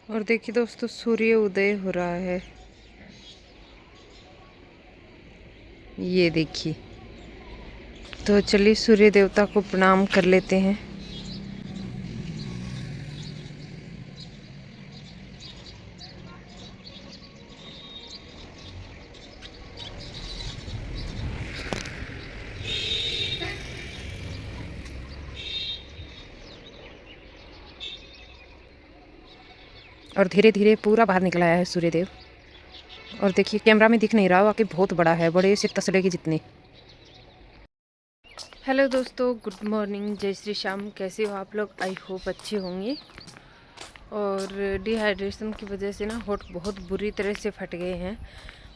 और देखिए दोस्तों, सूर्य उदय हो रहा है। ये देखिए। तो चलिए सूर्य देवता को प्रणाम कर लेते हैं। और धीरे धीरे पूरा बाहर निकल आया है सूर्यदेव। और देखिए कैमरा में दिख नहीं रहा, वाकई बहुत बड़ा है, बड़े से तसले के जितने। हेलो दोस्तों, गुड मॉर्निंग, जय श्री श्याम। कैसे हो आप लोग? आई होप अच्छे होंगे। और डिहाइड्रेशन की वजह से ना होठ बहुत बुरी तरह से फट गए हैं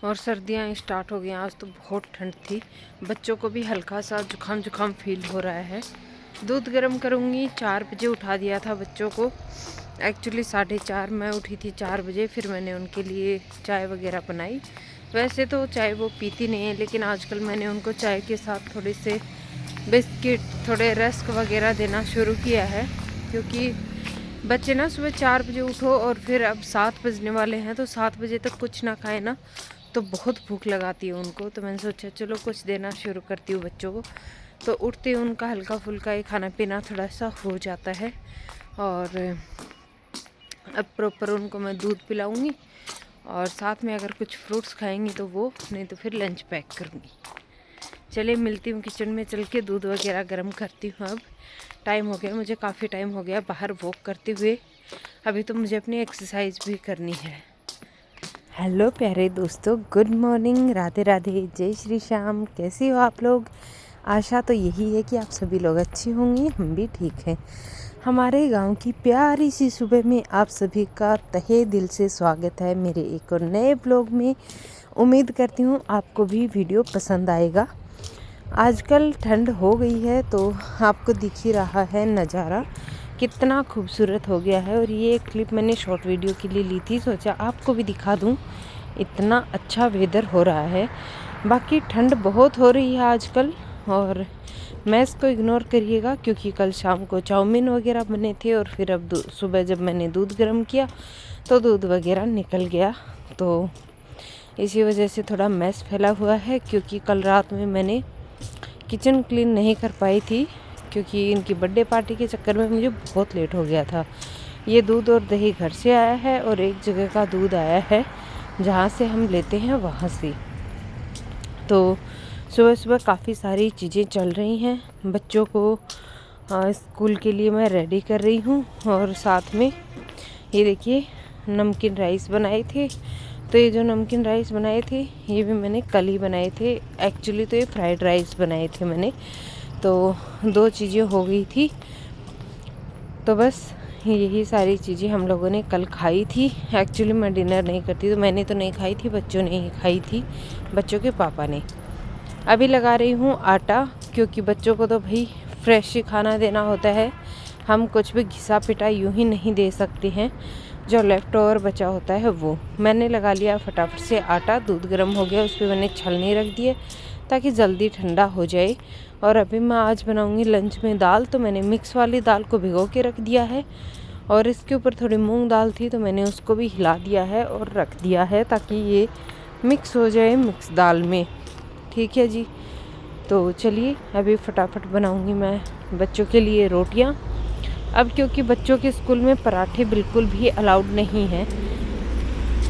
और सर्दियां स्टार्ट हो गई। आज तो बहुत ठंड थी, बच्चों को भी हल्का सा जुकाम जुकाम फील हो रहा है। दूध गर्म करूँगी। 4 बजे उठा दिया था बच्चों को। एक्चुअली 4:30 मैं उठी थी, 4 बजे। फिर मैंने उनके लिए चाय वगैरह बनाई। वैसे तो चाय वो पीती नहीं है, लेकिन आजकल मैंने उनको चाय के साथ थोड़े से बिस्किट, थोड़े रस्क वगैरह देना शुरू किया है। क्योंकि बच्चे ना सुबह 4 बजे उठो और फिर अब 7 बजने वाले हैं, तो 7 बजे तक कुछ ना खाए ना तो बहुत भूख लगाती है उनको। तो मैंने सोचा चलो कुछ देना शुरू करती हूँ बच्चों को। तो उठते ही उनका हल्का फुल्का ही खाना पीना थोड़ा सा हो जाता है। और अब प्रॉपर उनको मैं दूध पिलाऊंगी और साथ में अगर कुछ फ्रूट्स खाएंगी तो वो, नहीं तो फिर लंच पैक करूँगी। चलिए मिलती हूँ किचन में, चल के दूध वगैरह गर्म करती हूँ। अब टाइम हो गया, मुझे काफ़ी टाइम हो गया बाहर वॉक करते हुए। अभी तो मुझे अपनी एक्सरसाइज भी करनी है। हेलो प्यारे दोस्तों, गुड मॉर्निंग, राधे राधे, जय श्री श्याम। कैसे हो आप लोग? आशा तो यही है कि आप सभी लोग अच्छे होंगे, हम भी ठीक हैं। हमारे गांव की प्यारी सी सुबह में आप सभी का तहे दिल से स्वागत है मेरे एक और नए ब्लॉग में। उम्मीद करती हूँ आपको भी वीडियो पसंद आएगा। आजकल ठंड हो गई है तो आपको दिख ही रहा है नज़ारा कितना खूबसूरत हो गया है। और ये क्लिप मैंने शॉर्ट वीडियो के लिए ली थी, सोचा आपको भी दिखा दूँ। इतना अच्छा वेदर हो रहा है। बाकी ठंड बहुत हो रही है आजकल। और मैं इसको इग्नोर करिएगा, क्योंकि कल शाम को चाउमीन वगैरह बने थे और फिर अब सुबह जब मैंने दूध गर्म किया तो दूध वगैरह निकल गया। तो इसी वजह से थोड़ा मैस फैला हुआ है, क्योंकि कल रात में मैंने किचन क्लीन नहीं कर पाई थी, क्योंकि इनकी बर्थडे पार्टी के चक्कर में मुझे बहुत लेट हो गया था। ये दूध और दही घर से आया है और एक जगह का दूध आया है जहाँ से हम लेते हैं, वहाँ से। तो सुबह सुबह काफ़ी सारी चीज़ें चल रही हैं। बच्चों को स्कूल के लिए मैं रेडी कर रही हूँ। और साथ में ये देखिए नमकीन राइस बनाए थे। तो ये जो नमकीन राइस बनाए थे ये भी मैंने कल ही बनाए थे। एक्चुअली तो ये फ्राइड राइस बनाए थे मैंने। तो 2 चीज़ें हो गई थी। तो बस यही सारी चीज़ें हम लोगों ने कल खाई थी। एक्चुअली मैं डिनर नहीं करती, तो मैंने तो नहीं खाई थी, बच्चों ने ही खाई थी, बच्चों के पापा ने। अभी लगा रही हूँ आटा, क्योंकि बच्चों को तो भाई फ्रेश ही खाना देना होता है। हम कुछ भी घिसा पिटा यूँ ही नहीं दे सकते हैं। जो लेफ़्ट ओवर बचा होता है वो मैंने लगा लिया फटाफट से आटा। दूध गर्म हो गया, उस पर मैंने छलनी रख दिए ताकि जल्दी ठंडा हो जाए। और अभी मैं आज बनाऊंगी लंच में दाल। तो मैंने मिक्स वाली दाल को भिगो के रख दिया है और इसके ऊपर थोड़ी मूंग दाल थी तो मैंने उसको भी हिला दिया है और रख दिया है, ताकि ये मिक्स हो जाए मिक्स दाल में। ठीक है जी। तो चलिए अभी फटाफट बनाऊंगी मैं बच्चों के लिए रोटियां। अब क्योंकि बच्चों के स्कूल में पराठे बिल्कुल भी अलाउड नहीं हैं,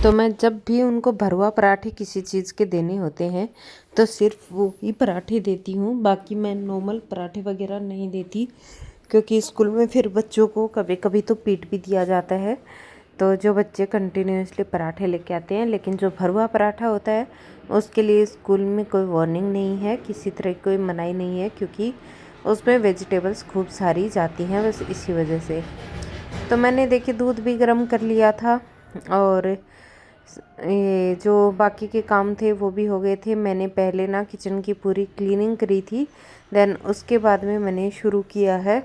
तो मैं जब भी उनको भरवा पराठे किसी चीज़ के देने होते हैं तो सिर्फ वो ही पराठे देती हूँ। बाकी मैं नॉर्मल पराठे वगैरह नहीं देती, क्योंकि स्कूल में फिर बच्चों को कभी कभी तो पीट भी दिया जाता है। तो जो बच्चे कंटिन्यूसली पराठे लेके आते हैं, लेकिन जो भरवा पराठा होता है उसके लिए स्कूल में कोई वार्निंग नहीं है, किसी तरह की कोई मनाही नहीं है, क्योंकि उसमें वेजिटेबल्स खूब सारी जाती हैं, बस इसी वजह से। तो मैंने देखिए दूध भी गर्म कर लिया था और ये जो बाकी के काम थे वो भी हो गए थे। मैंने पहले ना किचन की पूरी क्लीनिंग करी थी, देन उसके बाद में मैंने शुरू किया है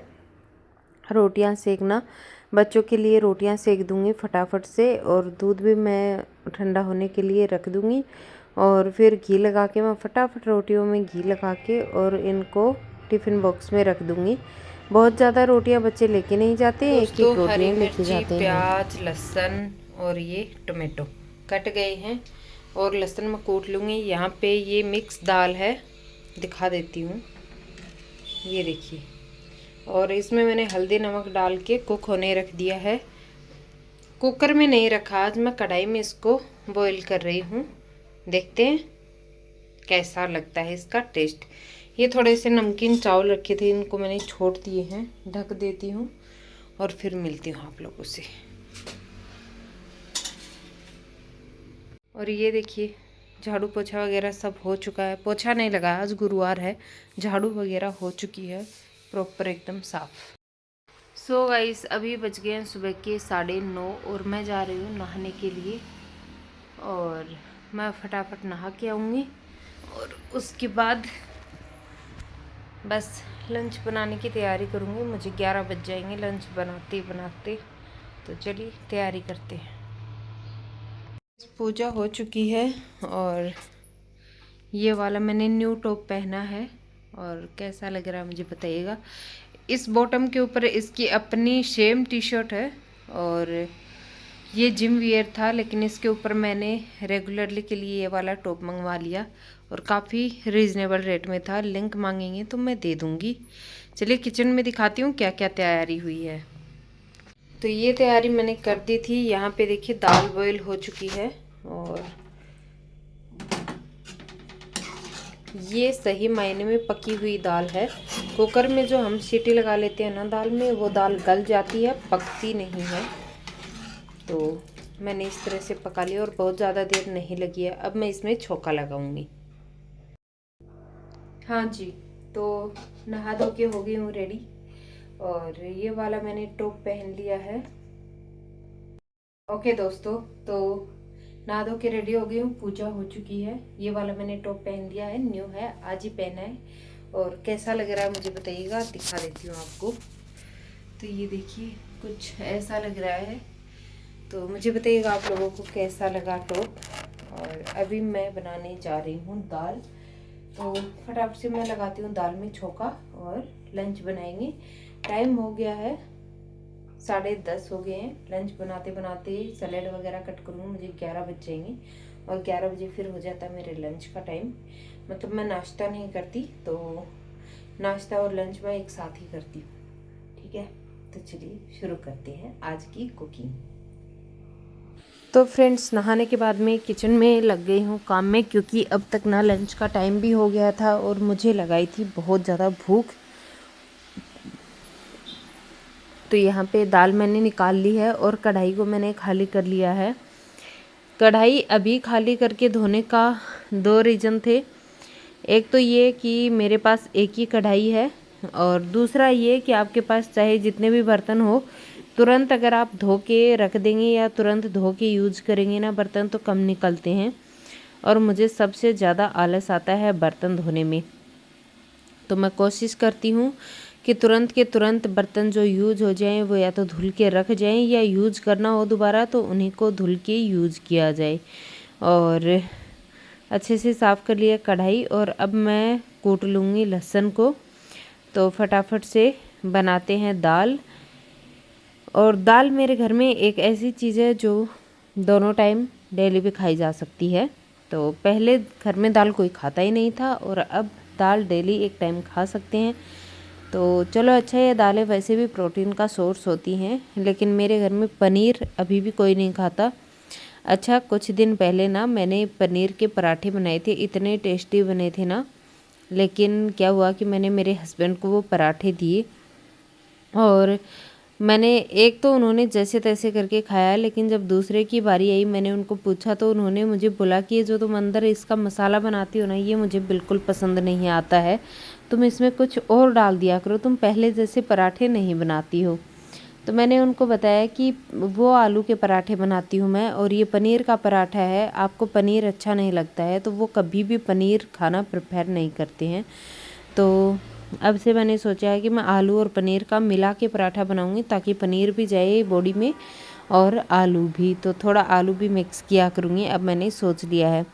रोटियां सेकना। बच्चों के लिए रोटियां सेक दूंगी फटाफट से, और दूध भी मैं ठंडा होने के लिए रख दूंगी। और फिर घी लगा के मैं फटाफट रोटियों में घी लगा के और इनको टिफ़िन बॉक्स में रख दूंगी। बहुत ज़्यादा रोटियां बच्चे लेके नहीं जाते, एक ही दोस्तों, हरी रोटियां लेके मिर्ची, जाते हैं। प्याज, लहसुन और ये टोमेटो कट गए हैं और लहसुन मैं कूट लूँगी। यहाँ पे ये मिक्स दाल है, दिखा देती हूँ, ये देखिए। और इसमें मैंने हल्दी नमक डाल के कुक होने रख दिया है। कुकर में नहीं रखा, आज मैं कढ़ाई में इसको बॉईल कर रही हूँ। देखते हैं कैसा लगता है इसका टेस्ट। ये थोड़े से नमकीन चावल रखे थे, इनको मैंने छोड़ दिए हैं। ढक देती हूँ और फिर मिलती हूँ आप लोगों से। और ये देखिए, झाड़ू पोछा वगैरह सब हो चुका है। पोछा नहीं लगा, आज गुरुवार है। झाड़ू वगैरह हो चुकी है प्रॉपर एकदम साफ। सो गाइस, अभी बज गए हैं सुबह के 9:30 और मैं जा रही हूँ नहाने के लिए। और मैं फटाफट नहा के आऊँगी और उसके बाद बस लंच बनाने की तैयारी करूँगी। मुझे 11 बज जाएंगे लंच बनाते बनाते। तो चलिए तैयारी करते हैं। पूजा हो चुकी है और ये वाला मैंने न्यू टॉप पहना है और कैसा लग रहा है मुझे बताइएगा। इस बॉटम के ऊपर इसकी अपनी सेम टी शर्ट है और ये जिम वियर था, लेकिन इसके ऊपर मैंने रेगुलरली के लिए ये वाला टॉप मंगवा लिया और काफ़ी रीज़नेबल रेट में था। लिंक मांगेंगे तो मैं दे दूँगी। चलिए किचन में दिखाती हूँ क्या क्या तैयारी हुई है। तो ये तैयारी मैंने कर दी थी। यहाँ पे देखिए दाल बॉईल हो चुकी है और ये सही मायने में पकी हुई दाल है। कुकर में जो हम सीटी लगा लेते हैं ना दाल में, वो दाल गल जाती है, पकती नहीं है। तो मैंने इस तरह से पका लिया और बहुत ज़्यादा देर नहीं लगी है। अब मैं इसमें छोंका लगाऊंगी। हाँ जी, तो नहा धो के हो गई हूँ रेडी और ये वाला मैंने टॉप पहन लिया है। ओके दोस्तों, तो नहा धो के रेडी हो गई हूँ, पूजा हो चुकी है। ये वाला मैंने टॉप पहन लिया है, न्यू है, आज ही पहना है। और कैसा लग रहा है मुझे बताइएगा, दिखा देती हूँ आपको। तो ये देखिए कुछ ऐसा लग रहा है, तो मुझे बताइएगा आप लोगों को कैसा लगा टॉप। और अभी मैं बनाने जा रही हूँ दाल, तो फटाफट से मैं लगाती हूँ दाल में छोंका और लंच बनाएंगे। टाइम हो गया है 10:30 हो गए हैं। लंच बनाते बनाते सैलेड वगैरह कट करूँगी, मुझे 11 बज जाएंगे और 11 बजे फिर हो जाता है मेरे लंच का टाइम। मतलब मैं नाश्ता नहीं करती, तो नाश्ता और लंच मैं एक साथ ही करती हूँ। ठीक है, तो चलिए शुरू करते हैं आज की कुकिंग। तो फ्रेंड्स, नहाने के बाद में किचन में लग गई हूँ काम में, क्योंकि अब तक ना लंच का टाइम भी हो गया था और मुझे लगाई थी बहुत ज़्यादा भूख। तो यहाँ पे दाल मैंने निकाल ली है और कढ़ाई को मैंने खाली कर लिया है। कढ़ाई अभी खाली करके धोने का 2 रीज़न थे। एक तो ये कि मेरे पास एक ही कढ़ाई है और दूसरा ये कि आपके पास चाहे जितने भी बर्तन हो, तुरंत अगर आप धो के रख देंगे या तुरंत धो के यूज करेंगे ना बर्तन, तो कम निकलते हैं। और मुझे सबसे ज़्यादा आलस आता है बर्तन धोने में। तो मैं कोशिश करती हूँ कि तुरंत के तुरंत बर्तन जो यूज हो जाएं वो या तो धुल के रख जाएं, या यूज करना हो दोबारा तो उन्हीं को धुल के यूज किया जाए। और अच्छे से साफ़ कर लिया कढ़ाई और अब मैं कूट लूँगी लहसुन को। तो फटाफट से बनाते हैं दाल। और दाल मेरे घर में एक ऐसी चीज़ है जो दोनों टाइम डेली भी खाई जा सकती है। तो पहले घर में दाल कोई खाता ही नहीं था और अब दाल डेली एक टाइम खा सकते हैं। तो चलो अच्छा, ये दालें वैसे भी प्रोटीन का सोर्स होती हैं, लेकिन मेरे घर में पनीर अभी भी कोई नहीं खाता। अच्छा, कुछ दिन पहले ना मैंने पनीर के पराठे बनाए थे, इतने टेस्टी बने थे ना। लेकिन क्या हुआ कि मैंने मेरे हस्बैंड को वो पराठे दिए और मैंने एक तो उन्होंने जैसे तैसे करके खाया, लेकिन जब दूसरे की बारी आई मैंने उनको पूछा तो उन्होंने मुझे बोला कि ये जो तुम अंदर इसका मसाला बनाती हो ना, ये मुझे बिल्कुल पसंद नहीं आता है, तुम इसमें कुछ और डाल दिया करो, तुम पहले जैसे पराठे नहीं बनाती हो। तो मैंने उनको बताया कि वो आलू के पराठे बनाती हूँ मैं और ये पनीर का पराठा है, आपको पनीर अच्छा नहीं लगता है तो वो कभी भी पनीर खाना प्रेफर नहीं करते हैं। तो अब से मैंने सोचा है कि मैं आलू और पनीर का मिला के पराठा बनाऊंगी, ताकि पनीर भी जाए बॉडी में और आलू भी, तो थोड़ा आलू भी मिक्स किया करूँगी, अब मैंने सोच लिया है।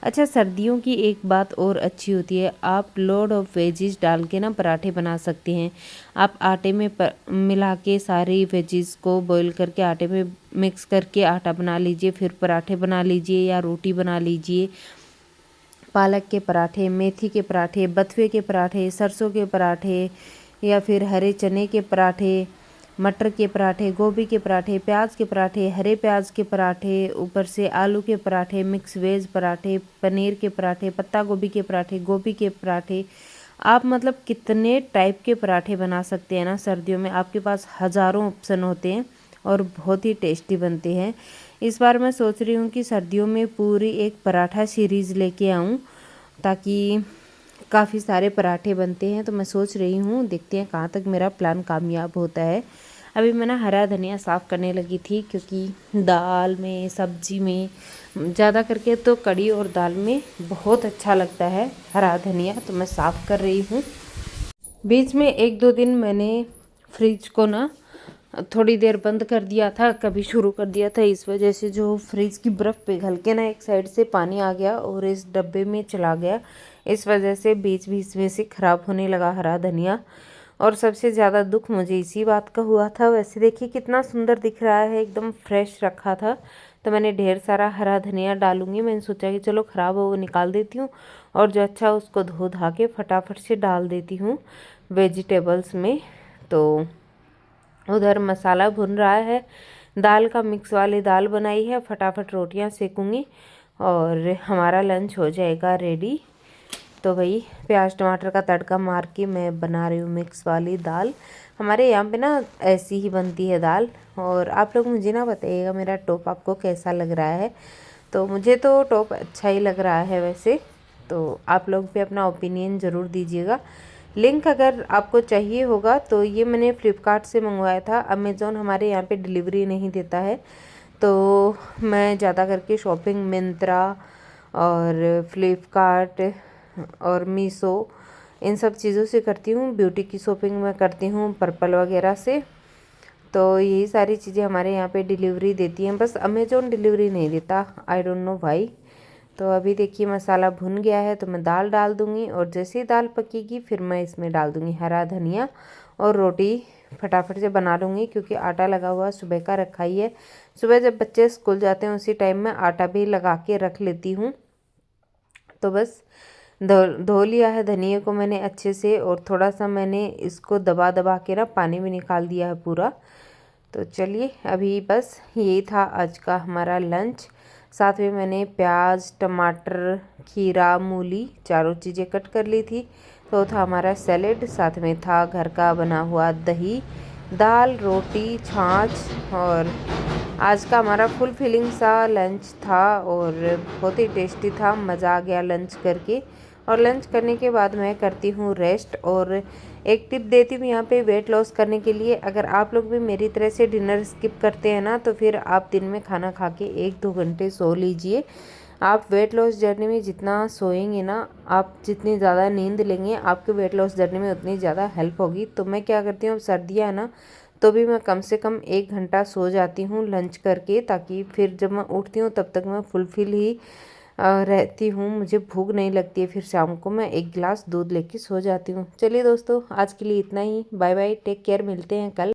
अच्छा, सर्दियों की एक बात और अच्छी होती है, आप लोड ऑफ वेजिस डाल के ना पराठे बना सकते हैं। आप आटे में मिला के सारी वेजिस को बॉईल करके आटे में मिक्स करके आटा बना लीजिए, फिर पराठे बना लीजिए या रोटी बना लीजिए। पालक के पराठे, मेथी के पराठे, बथुए के पराठे, सरसों के पराठे या फिर हरे चने के पराठे, मटर के पराठे, गोभी के पराठे, प्याज के पराठे, हरे प्याज के पराठे, ऊपर से आलू के पराठे, मिक्स वेज पराठे, पनीर के पराठे, पत्ता गोभी के पराठे, गोभी के पराठे, आप मतलब कितने टाइप के पराठे बना सकते हैं ना। सर्दियों में आपके पास हज़ारों ऑप्शन होते हैं और बहुत ही टेस्टी बनते हैं। इस बार मैं सोच रही हूँ कि सर्दियों में पूरी एक पराठा सीरीज़ लेके आऊँ, ताकि काफ़ी सारे पराठे बनते हैं। तो मैं सोच रही हूँ, देखते हैं कहाँ तक मेरा प्लान कामयाब होता है। अभी मैं ना हरा धनिया साफ़ करने लगी थी, क्योंकि दाल में, सब्जी में, ज़्यादा करके तो कड़ी और दाल में बहुत अच्छा लगता है हरा धनिया, तो मैं साफ़ कर रही हूँ। बीच में 1-2 दिन मैंने फ्रिज को ना थोड़ी देर बंद कर दिया था, कभी शुरू कर दिया था। इस वजह से जो फ्रिज की बर्फ़ पिघल के ना एक साइड से पानी आ गया और इस डब्बे में चला गया। इस वजह से बीच बीच में से ख़राब होने लगा हरा धनिया, और सबसे ज़्यादा दुख मुझे इसी बात का हुआ था। वैसे देखिए कितना सुंदर दिख रहा है, एकदम फ्रेश रखा था। तो मैंने ढेर सारा हरा धनिया डालूंगी। मैंने सोचा कि चलो ख़राब हो वो निकाल देती हूँ, और जो अच्छा उसको धो धा के फटाफट से डाल देती हूँ वेजिटेबल्स में। तो उधर मसाला भुन रहा है, दाल का मिक्स वाली दाल बनाई है, फटाफट रोटियां सेकूंगी और हमारा लंच हो जाएगा रेडी। तो भाई प्याज टमाटर का तड़का मार के मैं बना रही हूँ मिक्स वाली दाल। हमारे यहाँ पे ना ऐसी ही बनती है दाल। और आप लोग मुझे ना बताइएगा मेरा टॉप आपको कैसा लग रहा है। तो मुझे तो टॉप अच्छा ही लग रहा है वैसे, तो आप लोग भी अपना ओपिनियन ज़रूर दीजिएगा। लिंक अगर आपको चाहिए होगा तो ये मैंने फ़्लिपकार्ट से मंगवाया था। अमेज़ॉन हमारे यहाँ पे डिलीवरी नहीं देता है, तो मैं ज़्यादा करके शॉपिंग मिंत्रा और फ्लिपकार्ट और मीशो इन सब चीज़ों से करती हूँ। ब्यूटी की शॉपिंग मैं करती हूँ पर्पल वगैरह से। तो यही सारी चीज़ें हमारे यहाँ पे डिलीवरी देती हैं, बस अमेज़ॉन डिलीवरी नहीं देता, आई डोंट नो व्हाई। तो अभी देखिए मसाला भुन गया है, तो मैं दाल डाल दूँगी, और जैसे ही दाल पकेगी फिर मैं इसमें डाल दूँगी हरा धनिया, और रोटी फटाफट से बना लूँगी, क्योंकि आटा लगा हुआ सुबह का रखा ही है। सुबह जब बच्चे स्कूल जाते हैं उसी टाइम में आटा भी लगा के रख लेती हूँ। तो बस धो लिया है धनिया को मैंने अच्छे से, और थोड़ा सा मैंने इसको दबा दबा के ना पानी भी निकाल दिया है पूरा। तो चलिए अभी बस यही था आज का हमारा लंच। साथ में मैंने प्याज, टमाटर, खीरा, मूली चारों चीज़ें कट कर ली थी। तो था हमारा सैलेड, साथ में था घर का बना हुआ दही, दाल, रोटी, छाछ, और आज का हमारा फुल फिलिंग सा लंच था और बहुत ही टेस्टी था। मज़ा आ गया लंच करके। और लंच करने के बाद मैं करती हूँ रेस्ट। और एक टिप देती हूँ यहाँ पे वेट लॉस करने के लिए, अगर आप लोग भी मेरी तरह से डिनर स्किप करते हैं ना, तो फिर आप दिन में खाना खा के 1-2 घंटे सो लीजिए। आप वेट लॉस जर्नी में जितना सोएंगे ना, आप जितनी ज़्यादा नींद लेंगे, आपके वेट लॉस जर्नी में उतनी ज़्यादा हेल्प होगी। तो मैं क्या करती हूँ, अब सर्दियाँ है ना, तो भी मैं कम से कम 1 घंटा सो जाती हूँ लंच करके, ताकि फिर जब मैं उठती हूँ तब तक मैं फुलफिल ही रहती हूँ, मुझे भूख नहीं लगती है। फिर शाम को मैं 1 गिलास दूध लेके सो जाती हूँ। चलिए दोस्तों, आज के लिए इतना ही। बाय बाय, टेक केयर, मिलते हैं कल।